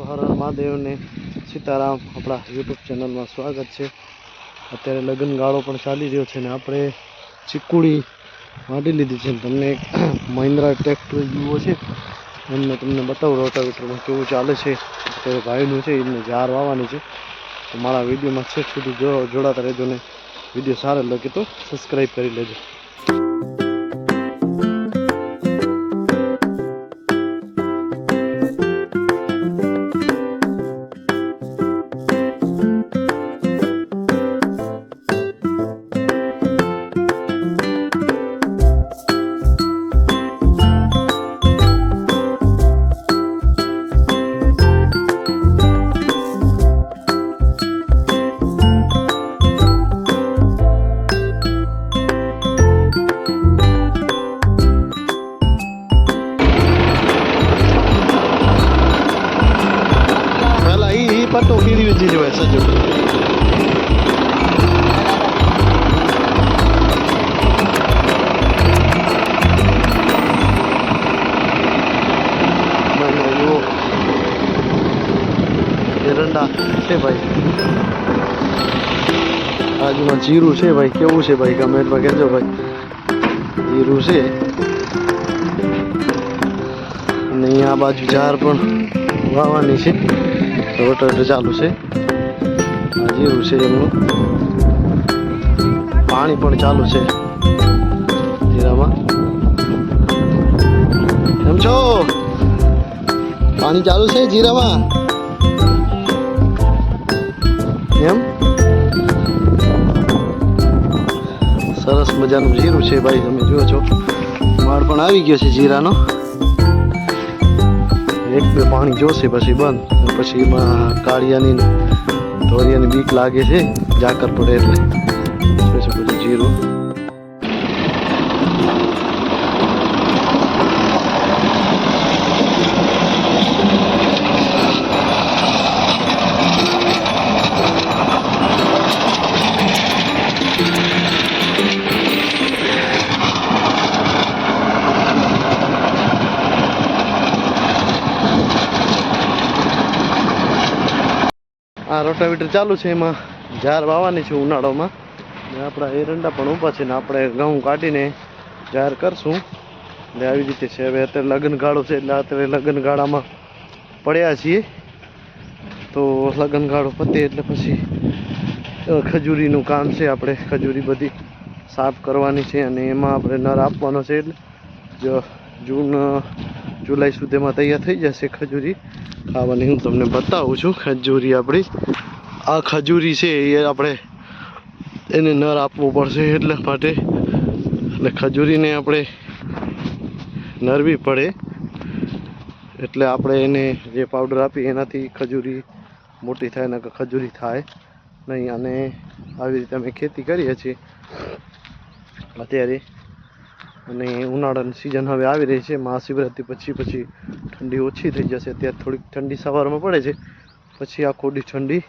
હર હર મહાદેવ ને સીતારામ આપણા યુટ્યુબ ચેનલમાં સ્વાગત છે। અત્યારે લગ્નગાળો પણ ચાલી રહ્યો છે ને આપણે ચીકુડી વાઢી લીધી છે। તમને મહિન્દ્રા ટ્રેક્ટર જુઓ છે એમને તમને બતાવું રોટાવેટરમાં કેવું ચાલે છે। અત્યારે ભાઈનું છે એમને ઝાર વાવવાની છે। તો મારા વિડીયોમાં છેક સુધી જોડાતા રહેજો ને વિડીયો સારો લાગે તો સબસ્ક્રાઈબ કરી લેજો। पट्टो खीरी चीज है सजो एरंडा है भाई आज में जीरू है भाई केवू है भाई कमेंट में कहजो भाई जीरू है नहीं आ बाजू जार पण वावानी छे रोटर चालू है जीरू है एमनु पानी पण चालू है जीरा में केम छो पानी चालू है जीरा में एम सरस मजानु जीरू है भाई तमे जुओ छो माळ पण आवी गयो छे जीरानो एक बे पानी जोशे पछी बंद पछी एमां काळियानी धोरियानी बीक लागे छे जाकर पड़े એટલે જોઈ શકો છો જીરું आ रोटावेटर चालू है एम जार वावानी है उनाळो में अपना एरंडा पण ऊभा है अपने घऊं काढीने जार करशुं એટલે આવી રીતે છે। હવે અત્યારે લગ્નગાળો છે એટલે અત્યારે લગ્નગાળામાં પડ્યા છીએ તો લગ્નગાળો પતે એટલે પછી ખજૂરીનું કામ છે। આપણે ખજૂરી બધી સાફ કરવાની છે અને એમાં આપણે નર આપવાનો છે એટલે જો જૂન जुलाई सुधीमां तैयार थई जशे खजूरी खावानी। हूँ तमने बतावुं छुं खजूरी आपणी आ खजूरी छे ए आपणे एने नर आपवो पड़शे एटला माटे એટલે ખજૂરીને આપણે નરવી પડે એટલે આપણે એને જે પાવડર આપી એનાથી ખજૂરી મોટી થાય ને ખજૂરી થાય નહીં। અને આવી રીતે અમે ખેતી કરીએ છીએ અત્યારે અને ઉનાળાની સિઝન હવે આવી રહી છે। મહાશિવરાત્રી પછી પછી ઠંડી ઓછી થઈ જશે। અત્યારે થોડીક ઠંડી સવારમાં પડે છે પછી આખો દી ઠંડી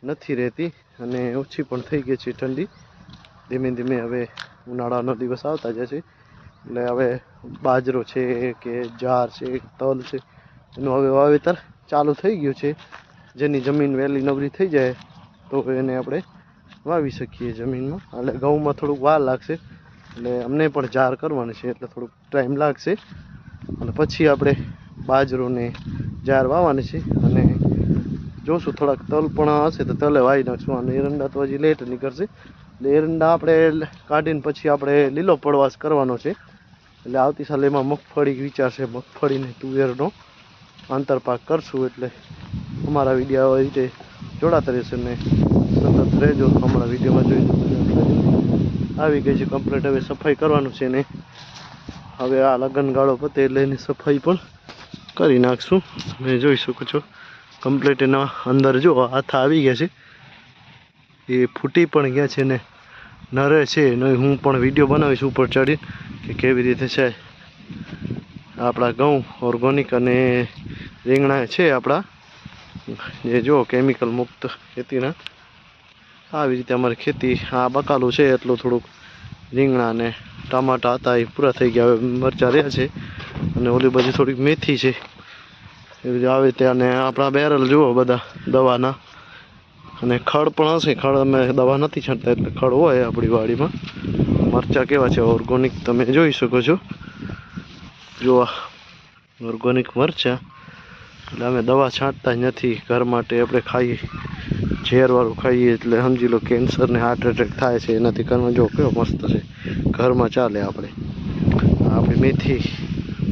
નથી રહેતી અને ઓછી પણ થઈ ગઈ છે ઠંડી ધીમે ધીમે। હવે ઉનાળાનો દિવસ આવતા જશે એટલે હવે બાજરો છે કે જાર છે તલ છે એનું હવે વાવેતર ચાલુ થઈ ગયું છે। જેની જમીન વહેલી નવરી થઈ જાય તો એને આપણે વાવી શકીએ જમીનમાં। એટલે ઘઉંમાં થોડુંક વાર લાગશે એટલે અમને પણ जार करवानी है એટલે થોડુંક ટાઈમ લાગશે અને પછી આપણે બાજરો ને जार વાવવાની છે અને જોશું થોડાક તલ પણ હશે તો તલે વાવી નાખશું। અને એરંડા તો હજી લેટ નીકળશે એટલે એરંડા આપણે કાઢીને પછી આપણે લીલો પડવાશ કરવાનો છે। એટલે આવતી સાલ એમાં મગફળી વિચાર છે મગફળીને તુવેરનો આંતરપાક કરશું। એટલે અમારા વિડીયો આવી રીતે જોડાતા રહેશે ને સતત રહેજો। અમારા વિડીયોમાં જોઈ આવી ગઈ છે કમ્પ્લીટ। હવે સફાઈ કરવાનું છે ને હવે આ લગ્નગાળો પતે એટલે એની સફાઈ પણ કરી નાખશું। તમે જોઈ શકો છો કમ્પ્લીટ એના અંદર જો હાથ આવી ગયા છે એ ફૂટી પણ ગયા છે ને નરે છે ને હું પણ વિડીયો બનાવીશ ઉપર ચડી કે કેવી રીતે છે આપણા ઘઉં ઓર્ગોનિક અને રીંગણા છે આપણા જે જો કેમિકલ મુક્ત ખેતીના। આવી રીતે અમારી ખેતી આ બકાલું છે એટલું થોડુંક રીંગણા ને टमाटा था पूरा थी गया। मरचा रहा है और ओली बाजू थोड़ी मेथी है એવી આવે ત્યાં ને આપણા બેરલ જુઓ બધા દવાના, અને ખડ પણ હશે. ખડ અમે દવા નથી છાંટતા એટલે ખડ હોય આપણી વાડીમાં. મરચાં કેવા છે ઓર્ગોનિક તમે જોઈ શકો છો, જોવા ઓર્ગોનિક મરચાં. એટલે અમે દવા છાંટતા જ નથી. ઘર માટે આપણે ખાઈએ, ઝેરવાળું ખાઈએ એટલે સમજી લો કેન્સર ને હાર્ટ એટેક થાય છે એનાથી. ઘરમાં જો કેવો મસ્ત છે, ઘરમાં ચાલે આપણે. આપણી મેથી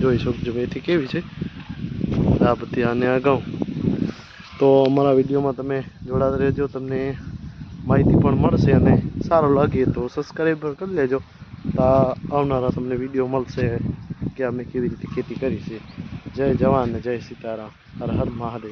જોઈ શકજો, મેથી કેવી છે આ બધી. આને અગાઉ તો અમારા વિડીયોમાં તમે જોડાતા રહેજો, તમને માહિતી પણ મળશે. અને સારું લાગે તો સબસ્ક્રાઈબ કરી લેજો, તો આવનારા તમને વિડીયો મળશે કે અમે કેવી રીતે ખેતી કરી છે. જય જવાન ને જય સીતારામ. હર હર મહાદેવ.